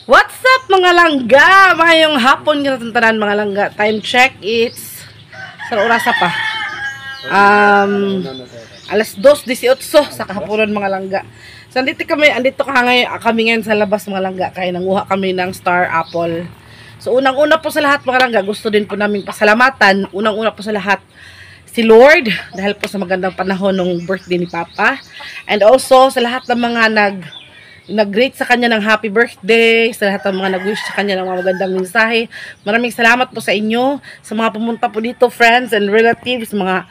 What's up mga langga? Mayong hapon nga tanan mga langga. Time check, it's sa orasa pa. Alas 2:18 sa kahaponan mga langga. So andito kami ngayon sa labas mga langga kaya nanguha kami ng star apple. So unang-una po sa lahat mga langga, gusto din po naming pasalamatan. Unang-una po sa lahat si Lord dahil po sa magandang panahon ng birthday ni Papa. And also sa lahat ng mga nag-greet sa kanya ng happy birthday, sa lahat ng mga nag-wish sa kanya ng mga magandang mensahe. Maraming salamat po sa inyo, sa mga pumunta po dito, friends and relatives, mga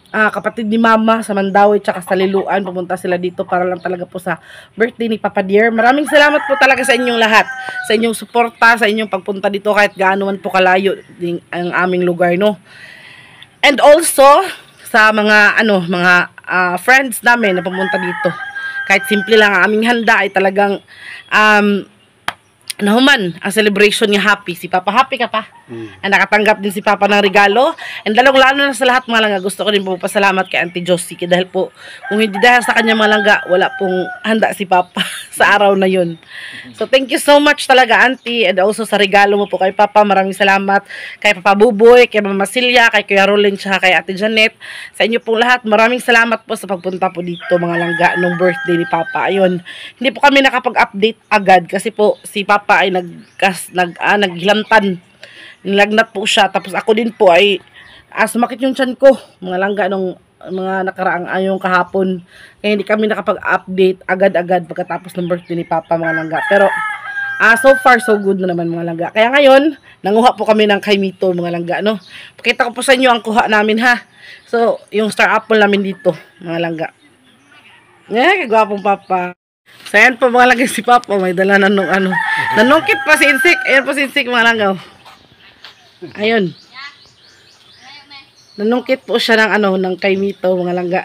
kapatid ni Mama sa Mandawi tsaka sa Liluan. Pumunta sila dito para lang talaga po sa birthday ni Papa Dear. Maraming salamat po talaga sa inyong lahat, sa inyong suporta, sa inyong pagpunta dito kahit gaano man po kalayo ang aming lugar, no? And also sa mga friends namin na pumunta dito. Kahit simple lang ang aming handa ay talagang nahuman ang celebration niya. Happy. Si Papa happy ka pa? Nakatanggap din si Papa ng regalo. And lalong-lalo na sa lahat mga langga, gusto ko din po pasalamat kay Auntie Josie dahil po kung hindi dahil sa kanya mga langga, wala pong handa si Papa sa araw na yun. So thank you so much talaga Auntie, and also sa regalo mo po kay Papa. Maraming salamat kay Papa Buboy, kay Mama Silya, kay Kuya Rolin, tsaka kay Ate Janet. Sa inyo pong lahat, maraming salamat po sa pagpunta po dito mga langga nung birthday ni Papa. Ayun, hindi po kami nakapag-update agad kasi po si Papa ay naghilantan. Nilagnat po siya. Tapos ako din po ay sumakit yung tiyan ko. Mga langga nung mga nakaraang ayong kahapon. Kaya hindi kami nakapag-update agad-agad pagkatapos ng birthday ni Papa mga langga. Pero so far so good na naman mga langga. Kaya ngayon, nanguha po kami ng kay Mito mga langga, no? Pakita ko po sa inyo ang kuha namin ha. So, yung star apple namin dito mga langga. Kagwapong Papa. So, ayan po mga langga si Papa. May dala na nung nanungkit pa si Insik. Ayan po si Insik mga langga. Ayun. Nanungkit po siya ng kay Mito mga langga.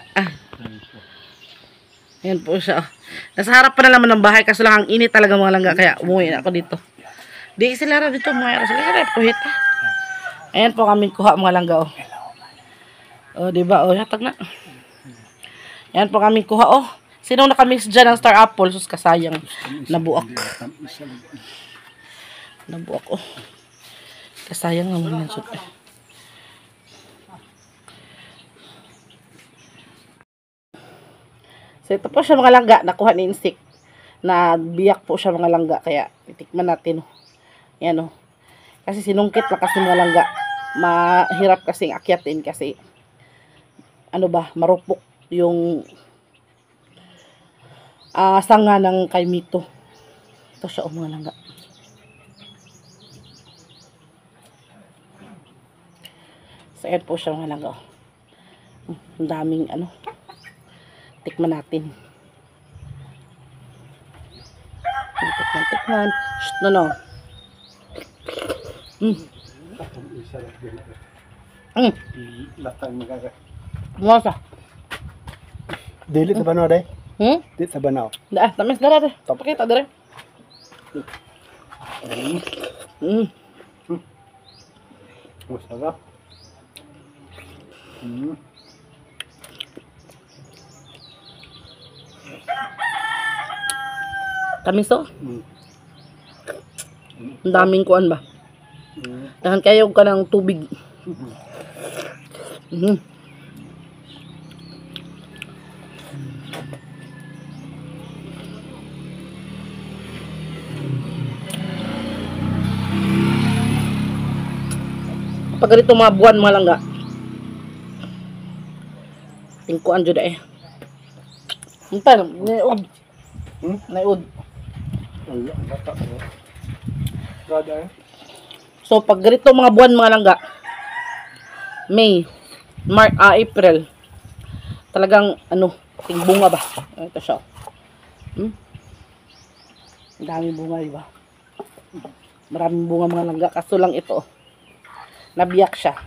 Ayan po siya. Nasa harap pa na naman ng bahay kasi lang ang init talaga mga langga. Kaya umuwi na ako dito. Di sila dito mga sila puhit. Ayan po kami kuha mga langga. Diba? Hatag na. Ayan po kami kuha. Sinong nakamiss dyan ng star apple? Sus kasayang. Nabuak. Nabuak. Kasayang naman yan. So ito po siya mga langga. Nakuha ni Insik. Biyak po siya mga langga. Kaya titikman natin. Yan kasi sinungkit na kasi mga langga. Mahirap kasing akyatin kasi marupok yung sanga ng kay Mito. Ito siya mga langga. So ayan po siya mga langga. Ang daming tikman natin. Tikman. Shh, no. Masa? Dili sa banaw day? Dili sa banaw. Tamis na rin. Pakita dire. Masarap. Tamis Ang daming kuan ba? Dahan kayo ka ng tubig. Pag ganito mga buwan mga langga, tingkuan dyan Muntan, naiod. Naiod. So pag ganito mga buwan mga langga, May, April, talagang bunga ba? Ito siya. Ang daming bunga, diba? Maraming bunga mga langga, kaso lang ito nabiyak siya.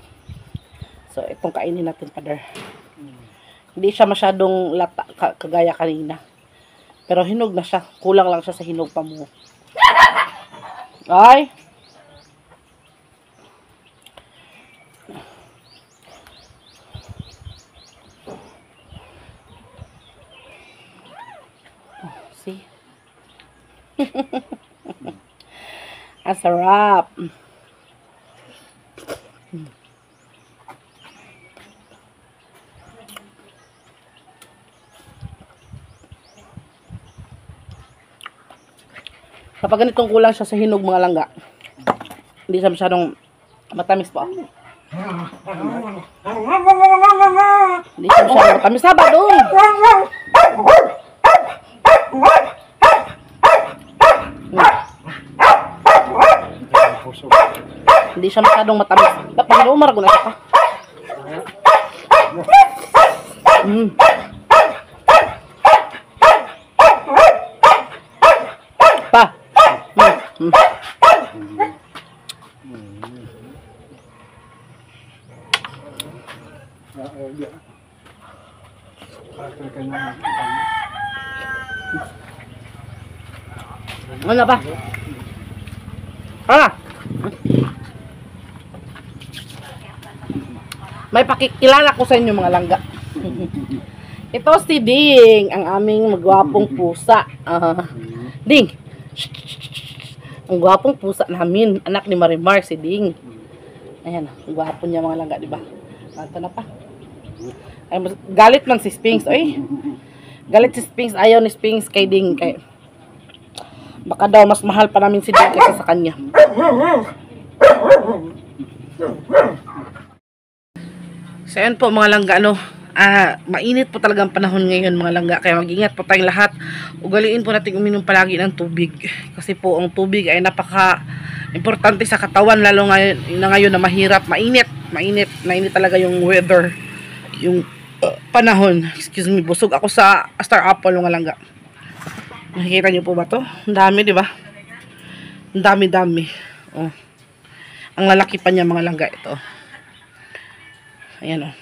So itong kainin natin Father. Hindi siya masyadong lata kagaya kanina. Pero hinog na siya. Kulang lang siya sa hinog pa mo. Ay! See? Ang sarap. Kapag ganitong kulang siya sa hinog mga langga, hindi siya masyadong matamis pa. Hindi siya masyadong matamis. Saba doon! Hindi siya masyadong matamis. Dapat umar ko na siya pa. Pa. Ano ba? May pakikilala ko sa inyo mga langga. Ito si Ding, ang aming magwapong pusa. Ding! Ang gwapong pusa namin, anak ni Marimar, si Ding. Ayan, ang gwapo niya mga langga, di ba? Mata na pa. Ay, galit man si Sphinx, oy. Galit si Sphinx, ayaw ni Sphinx kay Ding. Kay... Baka daw mas mahal pa namin si Ding kaysa sa kanya. So, ayan po mga langga, mainit po talaga ang panahon ngayon mga langga, kaya mag-ingat po tayong lahat. Ugaliin po natin uminom palagi ng tubig, kasi po ang tubig ay napaka importante sa katawan, lalo ngayon na mahirap, mainit talaga yung weather, yung panahon. Excuse me, busog ako sa Star Apple mga langga. Nakikita niyo po ba to? Ang dami, di ba? Ang dami. Oh. Ang lalaki pa niya mga langga ito. Ayan, oh.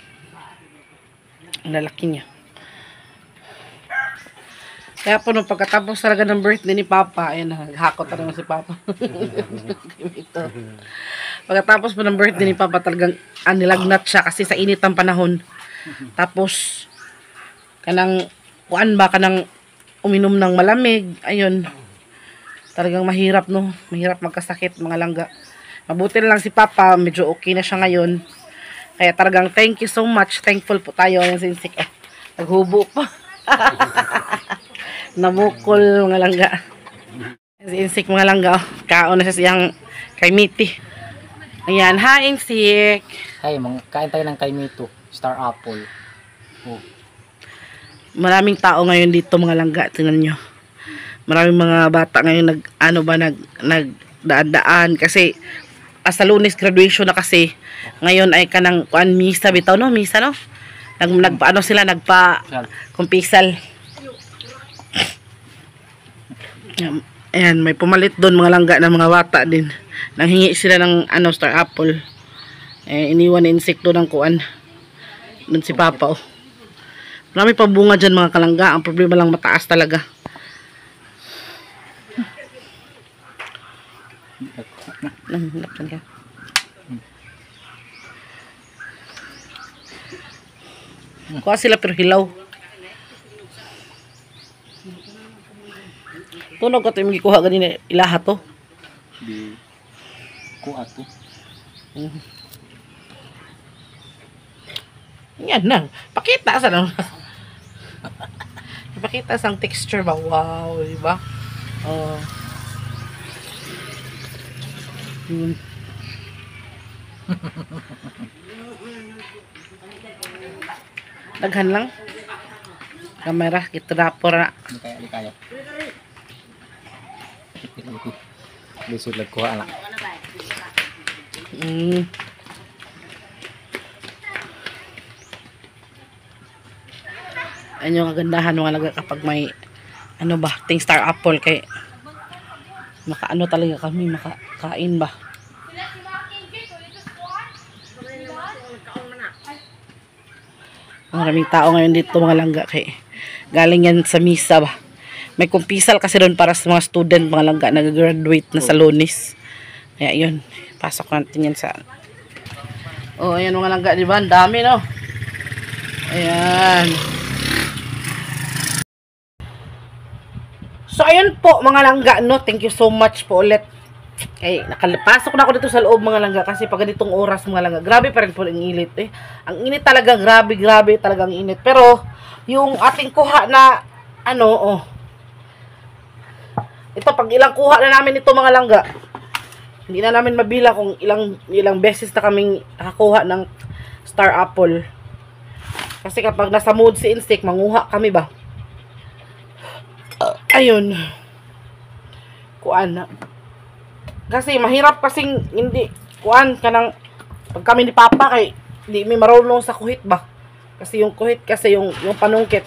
Ang lalaki niya. Kaya po nung pagkatapos talaga ng birthday ni Papa, ayan, naghakot na naman si Papa. Ito. Pagkatapos po ng birthday ni Papa, talagang nilagnat siya kasi sa init ng panahon. Tapos, kanang uminom ng malamig, ayun. Talagang mahirap, no? Mahirap magkasakit, mga langga. Mabuti lang si Papa, medyo okay na siya ngayon. Kaya talagang thank you so much. Thankful po tayo. Ayan si Insik. Oh, naghubo pa. Namukol mga langga. Si Insik mga langga. Oh, kaon na siya siyang kay Miti. Ayan. Hi Insik. Hi, kain tayo ng kay Mito. Star Apple. Oh. Maraming tao ngayon dito mga langga. Tingnan nyo. Maraming mga bata ngayon nagdaan kasi sa Lunes graduation na kasi. Ngayon ay kanang misa bitaw, no? Misa, no? Kumpisal. Ayan, may pumalit doon mga langga ng mga bata din. Nanghingi sila ng Star Apple. Iniwan ni insekto ng kuan. Doon si Papa, oh. Marami pa bunga dyan mga kalangga. Ang problema lang mataas talaga. Lapsan ka. Kuha sila pero hilaw. Tunog ko ito yung magikuha ganina ilaha to. Di kuha to. Yan na. Pakita sa no. Pakita sa texture ba. Wow, di ba? Oh. Daghan lang. Kamera, kita rapor na. Di kaya. Lisod lang kuha na. Ano yung kagandahan mga laga kapag may ting Star Apple kay makaano talaga kami, makakain ba. Maraming tao ngayon dito mga langga kay galing yan sa misa ba. May kumpisal kasi doon para sa mga student mga langga nag-graduate na sa Lunes. Kaya yun, pasok natin yan sa ayan mga langga, di ba? Ang dami, no? Ayan. So, ayun po, mga langga, no? Thank you so much po ulit. Eh, nakalapasok na ako dito sa loob, mga langga, kasi pag ganitong oras, mga langga, grabe pa rin po ang init, eh. Ang init talaga, grabe talagang init. Pero, yung ating kuha na, ito, pag ilang kuha na namin ito, mga langga, hindi na namin mabila kung ilang beses na kaming nakakuha ng star apple. Kasi kapag nasa mood si Instinct, manguha kami ba? Ayun. Kuan na. Kasi mahirap kasing hindi kuan kanang pag kami ni Papa kay hindi may marunong sa kuhit ba. Kasi yung kuhit kasi yung panungkit.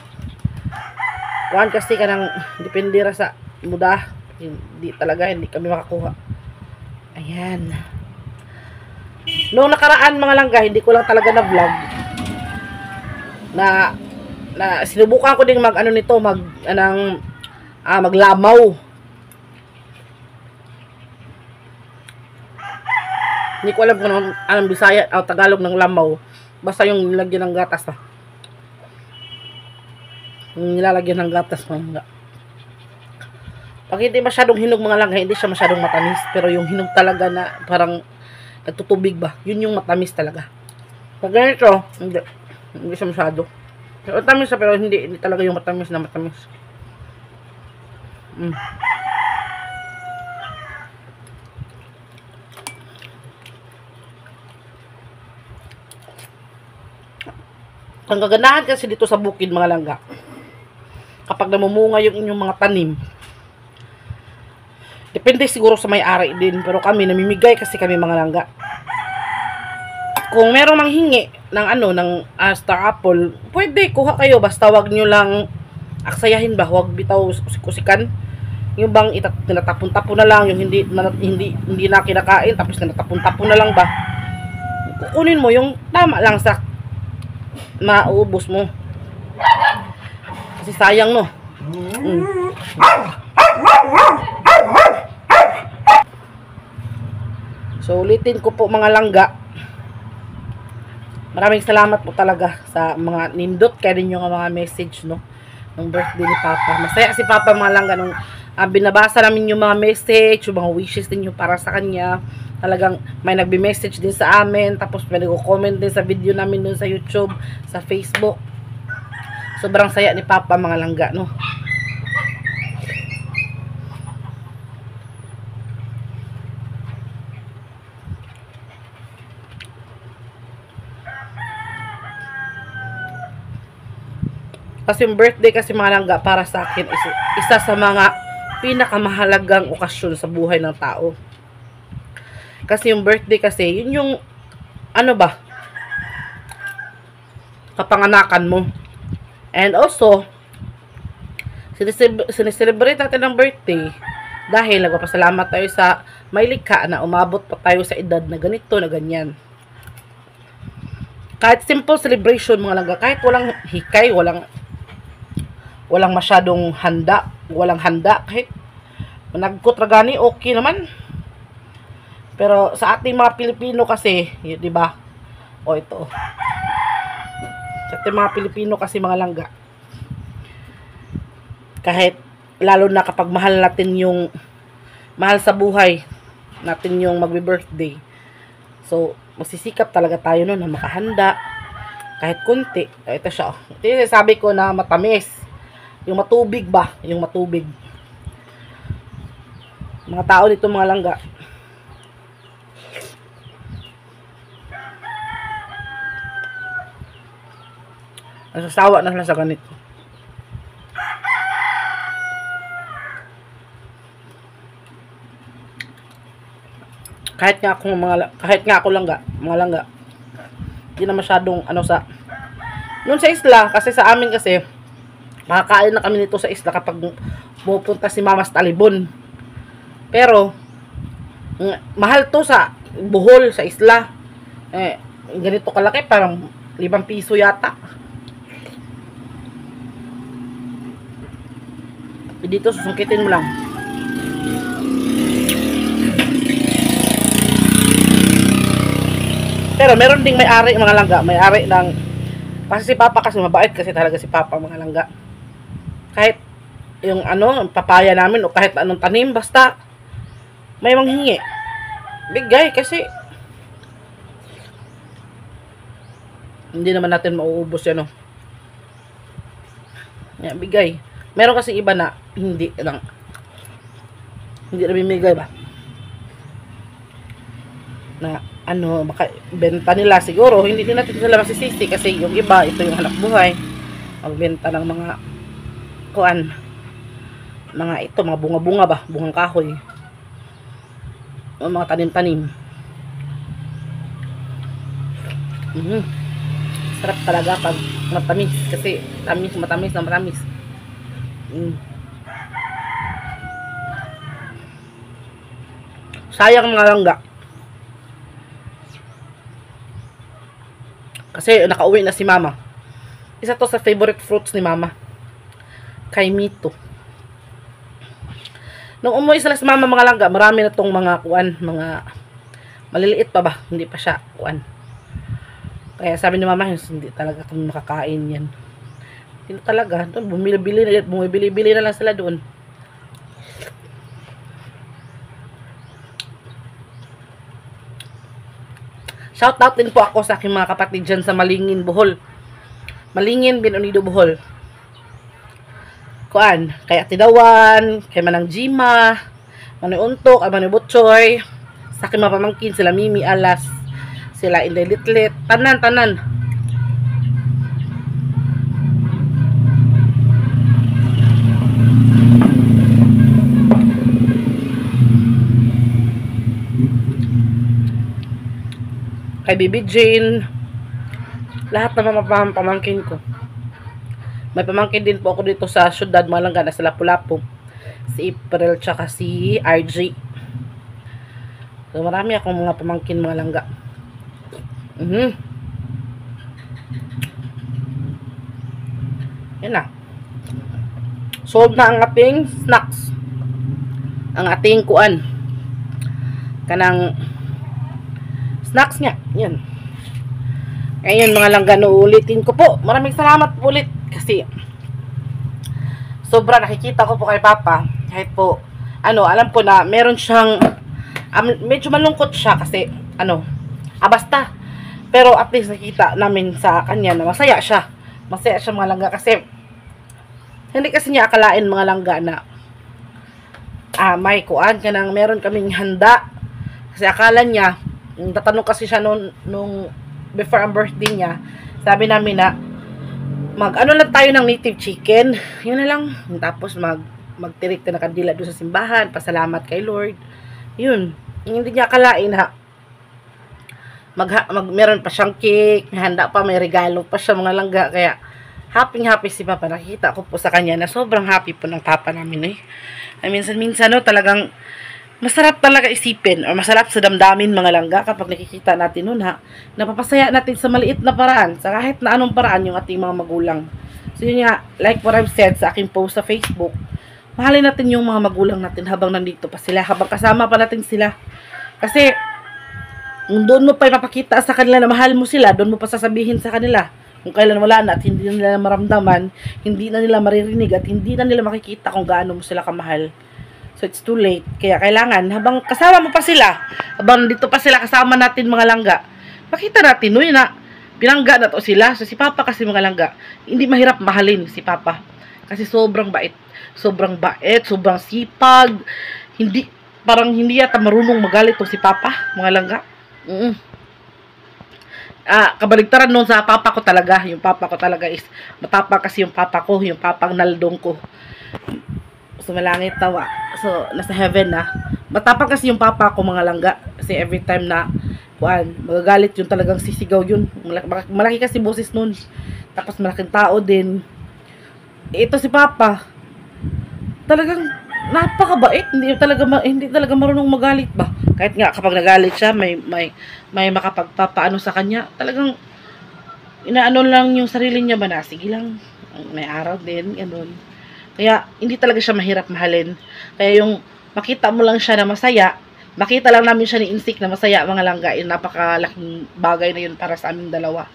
Kuan kasi kanang depende ra sa muda. Hindi kami makakuha. Ayan. Noong nakaraan mga langga, hindi ko lang talaga na vlog na sinubukan ko ding maglamaw. Hindi ko alam kung anong Bisaya o Tagalog ng lamaw. Basta yung nilagyan ng gatas na. Yung nilalagyan ng gatas mga. Pag hindi masyadong hinog mga langga, hindi siya masyadong matamis. Pero yung hinog talaga na parang nagtutubig ba, yun yung matamis talaga. Pag ganito, hindi siya masyado. Pero matamis siya, pero hindi talaga yung matamis na matamis. Ang kaganahan kasi dito sa bukid mga langga, kapag namumunga yung inyong mga tanim, depende siguro sa may-ari din, pero kami namimigay kasi kami mga langga. Kung merong manghingi ng star apple, pwede kuha kayo, basta wag nyo lang aksayahin ba, wag bitaw kusikan. Yung bang tinatapon-tapon na lang, yung hindi na kinakain, tapos tinatapon-tapon na lang ba. Kukunin mo yung tama lang sa mauubos mo. Kasi sayang, no? So, ulitin ko po mga langga. Maraming salamat po talaga sa mga nindot kaya ninyo nga mga message, no? Ng birthday ni Papa. Masaya si Papa mga langga nung binabasa namin yung mga message, yung mga wishes ninyo para sa kanya. Talagang may nagbi-message din sa amin, tapos may nag-comment din sa video namin dun sa YouTube, sa Facebook. Sobrang saya ni Papa mga langga, no? Kasi yung birthday kasi mga langga para sa akin isa sa mga pinakamahalagang okasyon sa buhay ng tao. Kasi yung birthday kasi, yun yung kapanganakan mo. And also, sineselebrate natin ang birthday dahil nagpapasalamat tayo sa may likha na umabot pa tayo sa edad na ganito, na ganyan. Kahit simple celebration mga langga, kahit walang hikay, walang masyadong handa, kahit nagkutragani, okay naman. Pero sa ating mga Pilipino kasi, yun, di ba? O ito. Sa ating mga Pilipino kasi mga langga, kahit lalo na kapag mahal sa buhay natin yung magbe-birthday. So, magsisikap talaga tayo na makahanda kahit kunti. Ito siya. Ito yung sabi ko na matamis. Yung matubig ba? Yung matubig. Mga tao dito mga langga, nasasawa na sila sa ganito. Kahit nga ako langga, mga langga, hindi na masyadong noon sa isla, kasi sa amin kasi makakain na kami nito sa isla kapag pupunta si Mama sa Talibon. Pero mahal to sa Bohol, sa isla. Ganito kalaki, parang 5 piso yata. Dito susungkitin mo lang. Pero meron ding may-ari mga langga, may-ari ng, kasi si Papa kasi mabait kasi talaga si Papa mga langga. Kahit yung ano, papaya namin o kahit anong tanim, basta may manghingi. Bigay kasi hindi naman natin mauubos yan, no? Yan, bigay. Meron kasi iba na hindi lang. Hindi na bimigay ba? Na ano, baka benta nila siguro. Hindi din natin sila masisisi kasi yung iba, ito yung hanap buhay. Magbenta ng mga kuan. Mga ito, mga bunga-bunga ba? Bungang kahoy. O mga tanim-tanim. Sarap talaga pag matamis kasi matamis. Sayang mga langga kasi nakauwi na si mama. Isa to sa favorite fruits ni mama, kay Mito. Nung umuwi sila si mama mga langga, marami na tong mga kuan, mga maliliit pa ba, hindi pa siya kuan. Kaya sabi ni mama, hindi talaga kami makakain yan. Hindi talaga. Bumibili na lang sila doon. Shout out din po ako sa aking mga kapatid dyan sa Malingin, Bohol. Malingin, Binunido, Bohol. Kuan, kay Atidawan, kay Manang Jima, Manoy Untok, kay Manoy Butchoy, sa aking mga pamangkin, sila Mimi Alas, sila Inday Litlit, tanan. Kay Bibi Jane, lahat ng mga pamangkin ko. May pamangkin din po ako dito sa syudad, Malangga, na sa Lapu-Lapu. Si April, tsaka si RJ. So, marami akong mga pamangkin, mga langga. Yan na. Sold na ang ating snacks. Ang ating kuan. Kanang snacks nga. Yan. Ngayon mga langga, ulitin ko po. Maraming salamat po ulit. Kasi sobra nakikita ko po kay Papa. Kahit po, alam po na meron siyang medyo malungkot siya kasi, basta. Pero at least nakita namin sa kanya na masaya siya. Masaya siya mga langga kasi hindi kasi niya akalain mga langga na may kuan ka nang meron kaming handa. Kasi akala niya, tatanong kasi siya nung before ang birthday niya, sabi namin na lang tayo ng native chicken. Yun na lang. Tapos magtirik na kandila doon sa simbahan. Pasalamat kay Lord. Yun. Hindi niya akalain na meron pa siyang cake, may handa pa, may regalo pa siya mga langga. Kaya happy si Papa. Nakita ko po sa kanya na sobrang happy po ng Papa namin minsan talagang masarap talaga isipin o masarap sa damdamin mga langga kapag nakikita natin nun napapasaya natin sa maliit na paraan, sa kahit na anong paraan yung ating mga magulang. So yun nga, like what I've said sa aking post sa Facebook, mahalin natin yung mga magulang natin habang nandito pa sila, habang kasama pa natin sila. Kasi doon mo pa ipapakita sa kanila na mahal mo sila, doon mo pa sasabihin sa kanila kung kailan wala na at hindi na nila maramdaman, hindi na nila maririnig at hindi na nila makikita kung gaano mo sila kamahal. So, it's too late. Kaya kailangan, habang kasama mo pa sila, habang dito pa sila kasama natin mga langga, pakita natin, na pinangga na to sila. So, si Papa kasi mga langga, hindi mahirap mahalin si Papa. Kasi sobrang bait, sobrang sipag, parang hindi yata marunong magalit to si Papa, mga langga. Kabaligtaran nun sa Papa ko talaga. Yung Papa ko talaga is matapang kasi yung Papa ko, yung Papang Naldong ko. So, malangit tawa. So, nasa heaven na. Matapang kasi yung Papa ko mga langga. Kasi every time na magagalit yun, talagang sisigaw yun. Malaki kasi boses nun. Tapos malaking tao din. Ito si Papa, talagang napakabait. Hindi talaga marunong magalit ba. Kahit nga kapag nagalit siya, may makapagpapaano sa kanya. Talagang inaano lang yung sarili niya ba na, sige lang, may araw din, ganun. Kaya, hindi talaga siya mahirap mahalin. Kaya yung makita mo lang siya na masaya, makita lang namin siya ni Insik na masaya, mga langga, yung napakalaking bagay na yun para sa aming dalawa.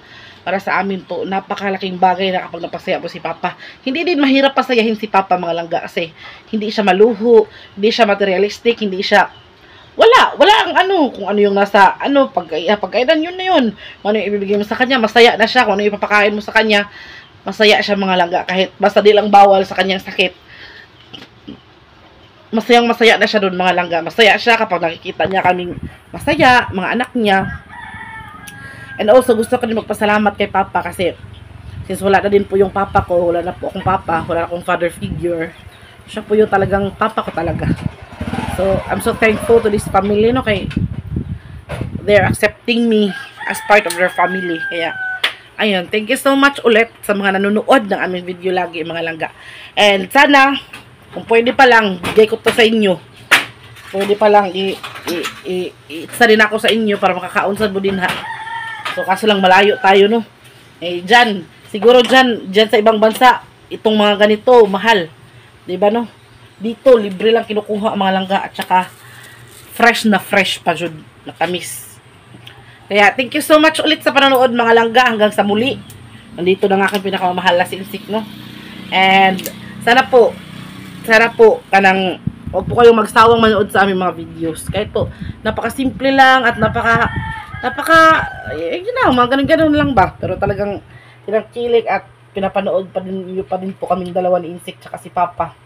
para sa amin po, napakalaking bagay na kapag napasaya po si Papa. Hindi din mahirap pasayahin si Papa mga langga kasi hindi siya maluho, hindi siya materialistic, hindi siya wala ang ano, kung ano yung nasa, ano, pagkainan yun na yun. Kung ano yung ibibigay mo sa kanya, masaya na siya. Kung ano yung ipapakain mo sa kanya, masaya siya mga langga. Kahit basta di lang bawal sa kanyang sakit. Masaya na siya doon mga langga. Masaya siya kapag nakikita niya kaming masaya, mga anak niya. And also, gusto ko din magpasalamat kay Papa kasi since wala na din po yung Papa ko, wala na po akong Papa, wala na akong father figure, siya po yung talagang Papa ko talaga. So, I'm so thankful to this family, no, kay they're accepting me as part of their family. Kaya, ayun, thank you so much ulit sa mga nanonood ng aming video lagi, mga langga. And sana, kung pwede pa lang, bigay ko to sa inyo. Pwede pa lang, isa rin ako sa inyo para makakaunsan mo din ha. So, kaso lang malayo tayo, no. Eh, dyan, siguro dyan sa ibang bansa, itong mga ganito, mahal. Diba, no? Dito, libre lang kinukuha ang mga langga at saka fresh pa jud, matamis. Kaya, thank you so much ulit sa panonood mga langga hanggang sa muli. Nandito na nga aking pinakamamahal na sinsik, no? And, sana po, kanang, huwag po kayong magsawang manood sa aming mga videos. Kahit po, napakasimple lang at yun na, mga ganun lang ba? Pero talagang, kinagkilig at pinapanood pa din po kaming dalawa ni Insik tsaka si Papa.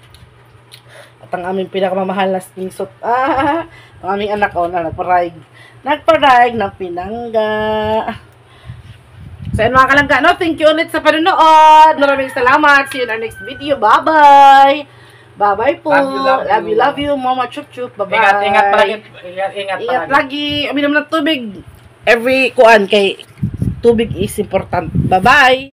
At ang aming pinakamamahal na slingsot, ang aming anak ko na nagparaig ng pinangga. So, yun mga kalangga, no? Thank you ulit sa panonood. Maraming salamat. See you in our next video. Bye-bye. Bye-bye po. Love you. Mama chup-chup. Bye-bye. Ingat palagi. Ingat lagi. Uminom ng tubig. Every tubig is important. Bye-bye.